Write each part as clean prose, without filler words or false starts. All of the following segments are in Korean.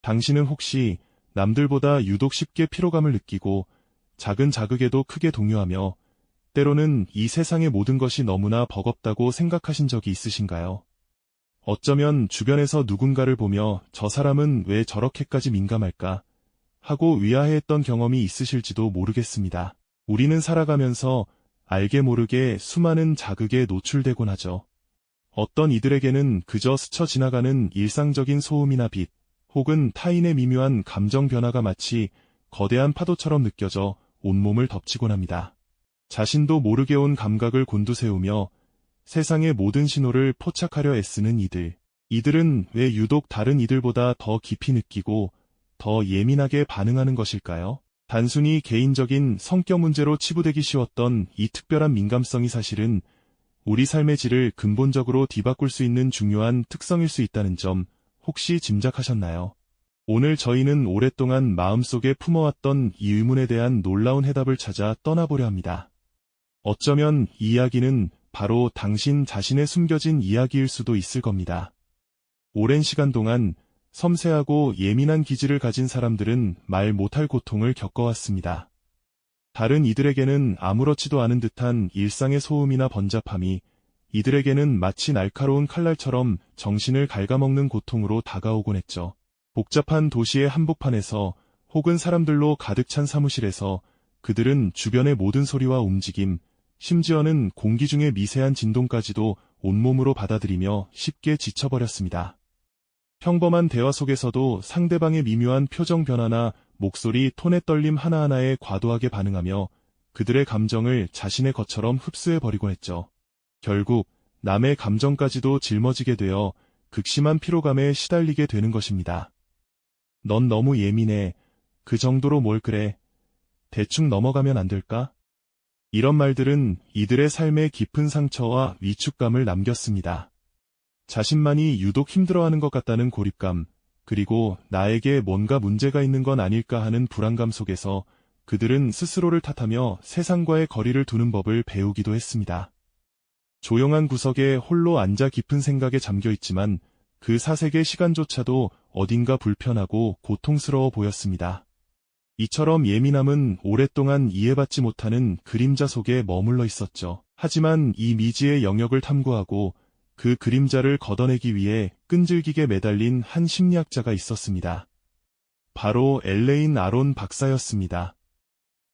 당신은 혹시 남들보다 유독 쉽게 피로감을 느끼고 작은 자극에도 크게 동요하며 때로는 이 세상의 모든 것이 너무나 버겁다고 생각하신 적이 있으신가요? 어쩌면 주변에서 누군가를 보며 저 사람은 왜 저렇게까지 민감할까 하고 의아해했던 경험이 있으실지도 모르겠습니다. 우리는 살아가면서 알게 모르게 수많은 자극에 노출되곤 하죠. 어떤 이들에게는 그저 스쳐 지나가는 일상적인 소음이나 빛, 혹은 타인의 미묘한 감정 변화가 마치 거대한 파도처럼 느껴져 온몸을 덮치곤 합니다. 자신도 모르게 온 감각을 곤두세우며 세상의 모든 신호를 포착하려 애쓰는 이들. 이들은 왜 유독 다른 이들보다 더 깊이 느끼고 더 예민하게 반응하는 것일까요? 단순히 개인적인 성격 문제로 치부되기 쉬웠던 이 특별한 민감성이 사실은 우리 삶의 질을 근본적으로 뒤바꿀 수 있는 중요한 특성일 수 있다는 점 혹시 짐작하셨나요? 오늘 저희는 오랫동안 마음속에 품어왔던 이 의문에 대한 놀라운 해답을 찾아 떠나보려 합니다. 어쩌면 이 이야기는 바로 당신 자신의 숨겨진 이야기일 수도 있을 겁니다. 오랜 시간 동안 섬세하고 예민한 기질을 가진 사람들은 말 못할 고통을 겪어왔습니다. 다른 이들에게는 아무렇지도 않은 듯한 일상의 소음이나 번잡함이 이들에게는 마치 날카로운 칼날처럼 정신을 갉아먹는 고통으로 다가오곤 했죠. 복잡한 도시의 한복판에서 혹은 사람들로 가득 찬 사무실에서 그들은 주변의 모든 소리와 움직임, 심지어는 공기 중의 미세한 진동까지도 온몸으로 받아들이며 쉽게 지쳐버렸습니다. 평범한 대화 속에서도 상대방의 미묘한 표정 변화나 목소리, 톤의 떨림 하나하나에 과도하게 반응하며 그들의 감정을 자신의 것처럼 흡수해버리곤 했죠. 결국 남의 감정까지도 짊어지게 되어 극심한 피로감에 시달리게 되는 것입니다. 넌 너무 예민해. 그 정도로 뭘 그래. 대충 넘어가면 안 될까? 이런 말들은 이들의 삶에 깊은 상처와 위축감을 남겼습니다. 자신만이 유독 힘들어하는 것 같다는 고립감, 그리고 나에게 뭔가 문제가 있는 건 아닐까 하는 불안감 속에서 그들은 스스로를 탓하며 세상과의 거리를 두는 법을 배우기도 했습니다. 조용한 구석에 홀로 앉아 깊은 생각에 잠겨 있지만 그 사색의 시간조차도 어딘가 불편하고 고통스러워 보였습니다. 이처럼 예민함은 오랫동안 이해받지 못하는 그림자 속에 머물러 있었죠. 하지만 이 미지의 영역을 탐구하고 그 그림자를 걷어내기 위해 끈질기게 매달린 한 심리학자가 있었습니다. 바로 엘레인 아론 박사였습니다.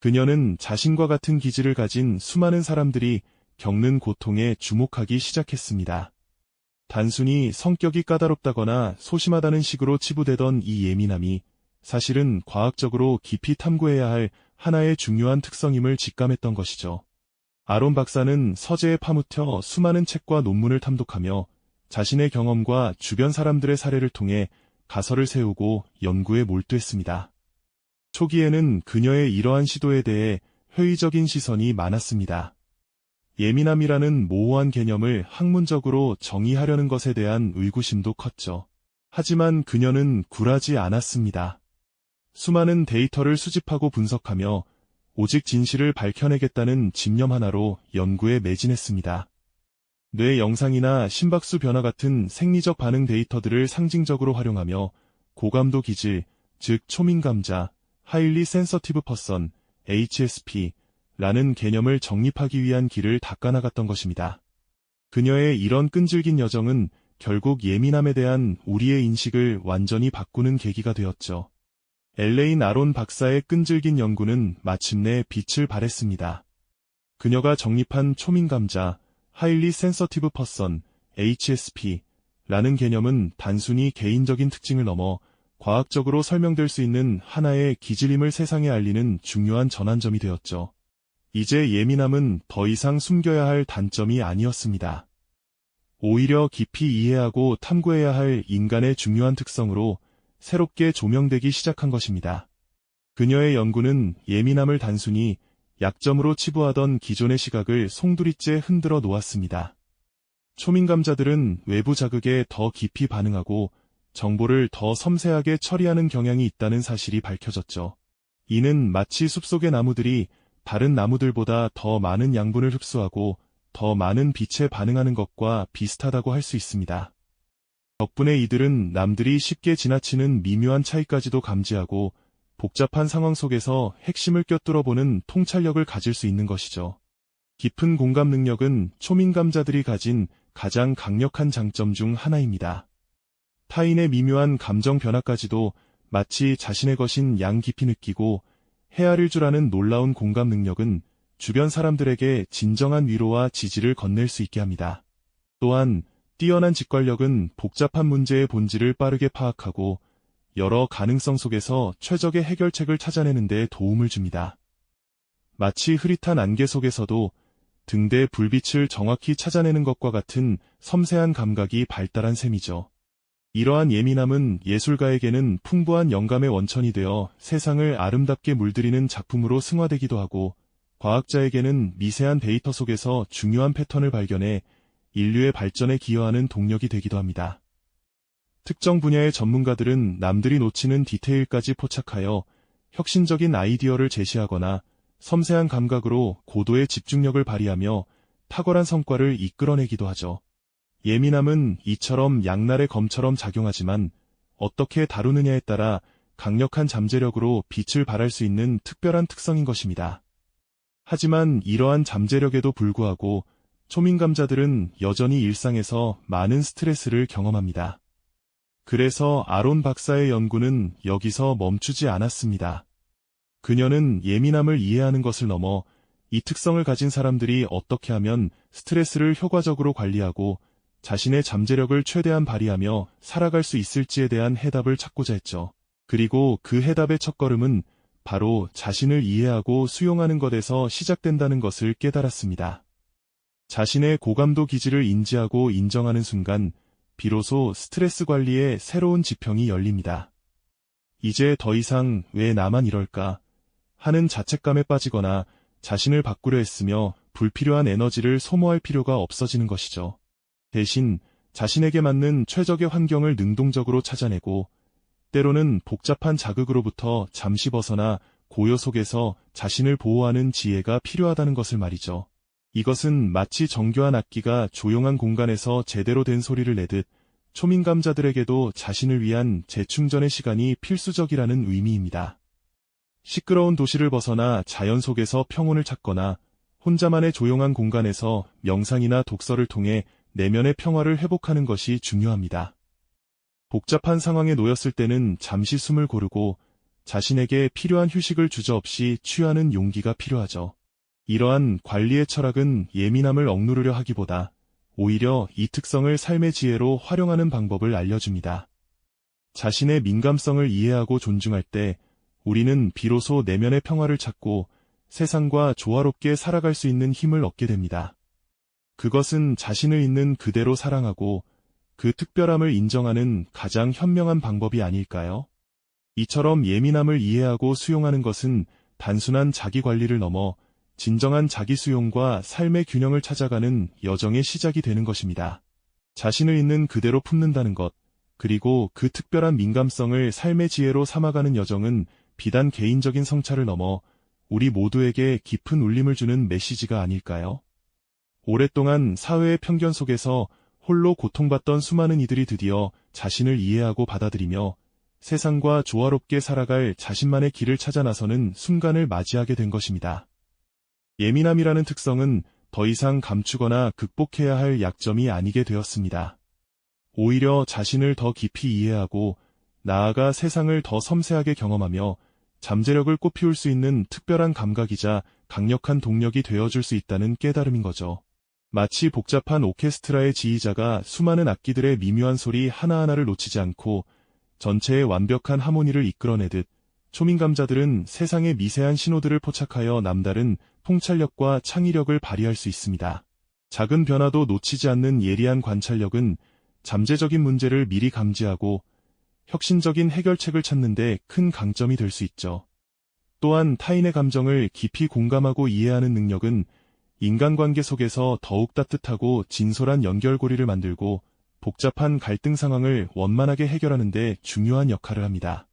그녀는 자신과 같은 기질을 가진 수많은 사람들이 겪는 고통에 주목하기 시작했습니다. 단순히 성격이 까다롭다거나 소심하다는 식으로 치부되던 이 예민함이 사실은 과학적으로 깊이 탐구해야 할 하나의 중요한 특성임을 직감했던 것이죠. 아론 박사는 서재에 파묻혀 수많은 책과 논문을 탐독하며 자신의 경험과 주변 사람들의 사례를 통해 가설을 세우고 연구에 몰두했습니다. 초기에는 그녀의 이러한 시도에 대해 회의적인 시선이 많았습니다. 예민함이라는 모호한 개념을 학문적으로 정의하려는 것에 대한 의구심도 컸죠. 하지만 그녀는 굴하지 않았습니다. 수많은 데이터를 수집하고 분석하며 오직 진실을 밝혀내겠다는 집념 하나로 연구에 매진했습니다. 뇌 영상이나 심박수 변화 같은 생리적 반응 데이터들을 상징적으로 활용하며 고감도 기질, 즉 초민감자, Highly Sensitive Person, HSP라는 개념을 정립하기 위한 길을 닦아나갔던 것입니다. 그녀의 이런 끈질긴 여정은 결국 예민함에 대한 우리의 인식을 완전히 바꾸는 계기가 되었죠. 엘레인 아론 박사의 끈질긴 연구는 마침내 빛을 발했습니다. 그녀가 정립한 초민감자, Highly Sensitive Person, HSP라는 개념은 단순히 개인적인 특징을 넘어 과학적으로 설명될 수 있는 하나의 기질임을 세상에 알리는 중요한 전환점이 되었죠. 이제 예민함은 더 이상 숨겨야 할 단점이 아니었습니다. 오히려 깊이 이해하고 탐구해야 할 인간의 중요한 특성으로 새롭게 조명되기 시작한 것입니다. 그녀의 연구는 예민함을 단순히 약점으로 치부하던 기존의 시각을 송두리째 흔들어 놓았습니다. 초민감자들은 외부 자극에 더 깊이 반응하고 정보를 더 섬세하게 처리하는 경향이 있다는 사실이 밝혀졌죠. 이는 마치 숲속의 나무들이 다른 나무들보다 더 많은 양분을 흡수하고 더 많은 빛에 반응하는 것과 비슷하다고 할 수 있습니다. 덕분에 이들은 남들이 쉽게 지나치는 미묘한 차이까지도 감지하고 복잡한 상황 속에서 핵심을 꿰뚫어보는 통찰력을 가질 수 있는 것이죠. 깊은 공감 능력은 초민감자들이 가진 가장 강력한 장점 중 하나입니다. 타인의 미묘한 감정 변화까지도 마치 자신의 것인 양 깊이 느끼고 헤아릴 줄 아는 놀라운 공감 능력은 주변 사람들에게 진정한 위로와 지지를 건넬 수 있게 합니다. 또한 뛰어난 직관력은 복잡한 문제의 본질을 빠르게 파악하고 여러 가능성 속에서 최적의 해결책을 찾아내는 데 도움을 줍니다. 마치 흐릿한 안개 속에서도 등대의 불빛을 정확히 찾아내는 것과 같은 섬세한 감각이 발달한 셈이죠. 이러한 예민함은 예술가에게는 풍부한 영감의 원천이 되어 세상을 아름답게 물들이는 작품으로 승화되기도 하고, 과학자에게는 미세한 데이터 속에서 중요한 패턴을 발견해 인류의 발전에 기여하는 동력이 되기도 합니다. 특정 분야의 전문가들은 남들이 놓치는 디테일까지 포착하여 혁신적인 아이디어를 제시하거나 섬세한 감각으로 고도의 집중력을 발휘하며 탁월한 성과를 이끌어내기도 하죠. 예민함은 이처럼 양날의 검처럼 작용하지만 어떻게 다루느냐에 따라 강력한 잠재력으로 빛을 발할 수 있는 특별한 특성인 것입니다. 하지만 이러한 잠재력에도 불구하고 초민감자들은 여전히 일상에서 많은 스트레스를 경험합니다. 그래서 아론 박사의 연구는 여기서 멈추지 않았습니다. 그녀는 예민함을 이해하는 것을 넘어 이 특성을 가진 사람들이 어떻게 하면 스트레스를 효과적으로 관리하고 자신의 잠재력을 최대한 발휘하며 살아갈 수 있을지에 대한 해답을 찾고자 했죠. 그리고 그 해답의 첫걸음은 바로 자신을 이해하고 수용하는 것에서 시작된다는 것을 깨달았습니다. 자신의 고감도 기질을 인지하고 인정하는 순간 비로소 스트레스 관리의 새로운 지평이 열립니다. 이제 더 이상 왜 나만 이럴까 하는 자책감에 빠지거나 자신을 바꾸려 했으며 불필요한 에너지를 소모할 필요가 없어지는 것이죠. 대신 자신에게 맞는 최적의 환경을 능동적으로 찾아내고 때로는 복잡한 자극으로부터 잠시 벗어나 고요 속에서 자신을 보호하는 지혜가 필요하다는 것을 말이죠. 이것은 마치 정교한 악기가 조용한 공간에서 제대로 된 소리를 내듯 초민감자들에게도 자신을 위한 재충전의 시간이 필수적이라는 의미입니다. 시끄러운 도시를 벗어나 자연 속에서 평온을 찾거나 혼자만의 조용한 공간에서 명상이나 독서를 통해 내면의 평화를 회복하는 것이 중요합니다. 복잡한 상황에 놓였을 때는 잠시 숨을 고르고 자신에게 필요한 휴식을 주저없이 취하는 용기가 필요하죠. 이러한 관리의 철학은 예민함을 억누르려 하기보다 오히려 이 특성을 삶의 지혜로 활용하는 방법을 알려줍니다. 자신의 민감성을 이해하고 존중할 때 우리는 비로소 내면의 평화를 찾고 세상과 조화롭게 살아갈 수 있는 힘을 얻게 됩니다. 그것은 자신을 있는 그대로 사랑하고 그 특별함을 인정하는 가장 현명한 방법이 아닐까요? 이처럼 예민함을 이해하고 수용하는 것은 단순한 자기 관리를 넘어 진정한 자기 수용과 삶의 균형을 찾아가는 여정의 시작이 되는 것입니다. 자신을 있는 그대로 품는다는 것, 그리고 그 특별한 민감성을 삶의 지혜로 삼아가는 여정은 비단 개인적인 성찰을 넘어 우리 모두에게 깊은 울림을 주는 메시지가 아닐까요? 오랫동안 사회의 편견 속에서 홀로 고통받던 수많은 이들이 드디어 자신을 이해하고 받아들이며 세상과 조화롭게 살아갈 자신만의 길을 찾아 나서는 순간을 맞이하게 된 것입니다. 예민함이라는 특성은 더 이상 감추거나 극복해야 할 약점이 아니게 되었습니다. 오히려 자신을 더 깊이 이해하고 나아가 세상을 더 섬세하게 경험하며 잠재력을 꽃피울 수 있는 특별한 감각이자 강력한 동력이 되어줄 수 있다는 깨달음인 거죠. 마치 복잡한 오케스트라의 지휘자가 수많은 악기들의 미묘한 소리 하나하나를 놓치지 않고 전체의 완벽한 하모니를 이끌어내듯 초민감자들은 세상의 미세한 신호들을 포착하여 남다른 통찰력과 창의력을 발휘할 수 있습니다. 작은 변화도 놓치지 않는 예리한 관찰력은 잠재적인 문제를 미리 감지하고 혁신적인 해결책을 찾는 데 큰 강점이 될 수 있죠. 또한 타인의 감정을 깊이 공감하고 이해하는 능력은 인간관계 속에서 더욱 따뜻하고 진솔한 연결고리를 만들고 복잡한 갈등 상황을 원만하게 해결하는 데 중요한 역할을 합니다.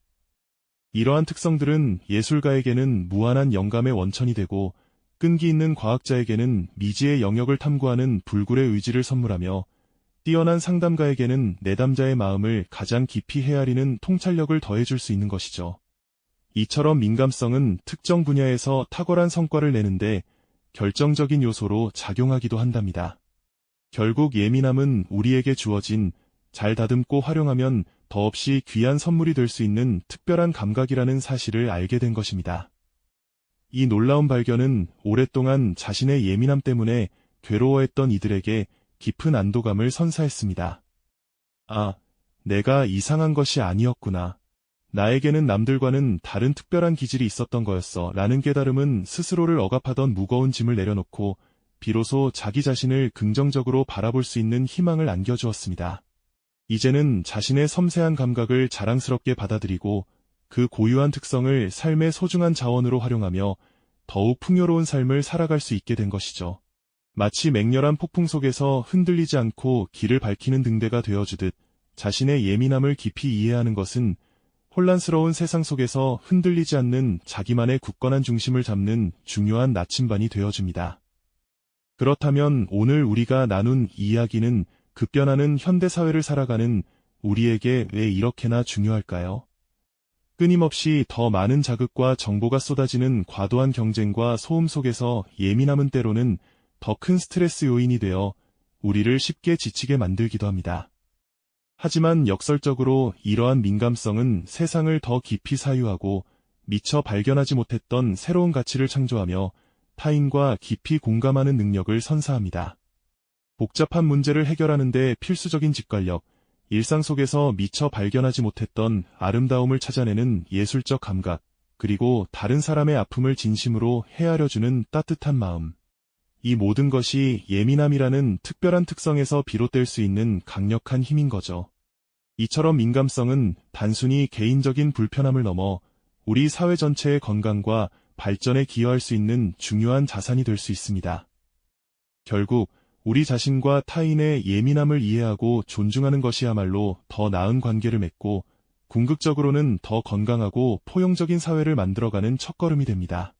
이러한 특성들은 예술가에게는 무한한 영감의 원천이 되고 끈기 있는 과학자에게는 미지의 영역을 탐구하는 불굴의 의지를 선물하며 뛰어난 상담가에게는 내담자의 마음을 가장 깊이 헤아리는 통찰력을 더해줄 수 있는 것이죠. 이처럼 민감성은 특정 분야에서 탁월한 성과를 내는데 결정적인 요소로 작용하기도 한답니다. 결국 예민함은 우리에게 주어진 잘 다듬고 활용하면 더없이 귀한 선물이 될 수 있는 특별한 감각이라는 사실을 알게 된 것입니다. 이 놀라운 발견은 오랫동안 자신의 예민함 때문에 괴로워했던 이들에게 깊은 안도감을 선사했습니다. 아, 내가 이상한 것이 아니었구나. 나에게는 남들과는 다른 특별한 기질이 있었던 거였어. 라는 깨달음은 스스로를 억압하던 무거운 짐을 내려놓고 비로소 자기 자신을 긍정적으로 바라볼 수 있는 희망을 안겨주었습니다. 이제는 자신의 섬세한 감각을 자랑스럽게 받아들이고 그 고유한 특성을 삶의 소중한 자원으로 활용하며 더욱 풍요로운 삶을 살아갈 수 있게 된 것이죠. 마치 맹렬한 폭풍 속에서 흔들리지 않고 길을 밝히는 등대가 되어주듯 자신의 예민함을 깊이 이해하는 것은 혼란스러운 세상 속에서 흔들리지 않는 자기만의 굳건한 중심을 잡는 중요한 나침반이 되어줍니다. 그렇다면 오늘 우리가 나눈 이야기는 급변하는 현대사회를 살아가는 우리에게 왜 이렇게나 중요할까요? 끊임없이 더 많은 자극과 정보가 쏟아지는 과도한 경쟁과 소음 속에서 예민함은 때로는 더 큰 스트레스 요인이 되어 우리를 쉽게 지치게 만들기도 합니다. 하지만 역설적으로 이러한 민감성은 세상을 더 깊이 사유하고 미처 발견하지 못했던 새로운 가치를 창조하며 타인과 깊이 공감하는 능력을 선사합니다. 복잡한 문제를 해결하는 데 필수적인 직관력, 일상 속에서 미처 발견하지 못했던 아름다움을 찾아내는 예술적 감각, 그리고 다른 사람의 아픔을 진심으로 헤아려주는 따뜻한 마음. 이 모든 것이 예민함이라는 특별한 특성에서 비롯될 수 있는 강력한 힘인 거죠. 이처럼 민감성은 단순히 개인적인 불편함을 넘어 우리 사회 전체의 건강과 발전에 기여할 수 있는 중요한 자산이 될 수 있습니다. 결국 우리 자신과 타인의 예민함을 이해하고 존중하는 것이야말로 더 나은 관계를 맺고 궁극적으로는 더 건강하고 포용적인 사회를 만들어가는 첫걸음이 됩니다.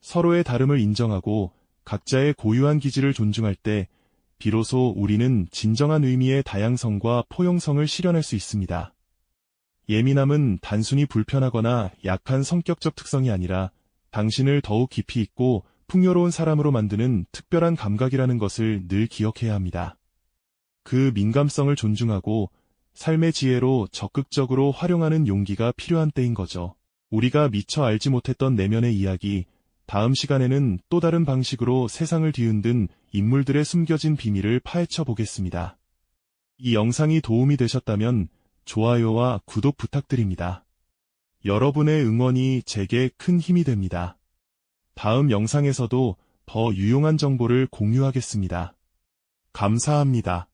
서로의 다름을 인정하고 각자의 고유한 기질을 존중할 때 비로소 우리는 진정한 의미의 다양성과 포용성을 실현할 수 있습니다. 예민함은 단순히 불편하거나 약한 성격적 특성이 아니라 당신을 더욱 깊이 있고 풍요로운 사람으로 만드는 특별한 감각이라는 것을 늘 기억해야 합니다. 그 민감성을 존중하고 삶의 지혜로 적극적으로 활용하는 용기가 필요한 때인 거죠. 우리가 미처 알지 못했던 내면의 이야기, 다음 시간에는 또 다른 방식으로 세상을 뒤흔든 인물들의 숨겨진 비밀을 파헤쳐 보겠습니다. 이 영상이 도움이 되셨다면 좋아요와 구독 부탁드립니다. 여러분의 응원이 제게 큰 힘이 됩니다. 다음 영상에서도 더 유용한 정보를 공유하겠습니다. 감사합니다.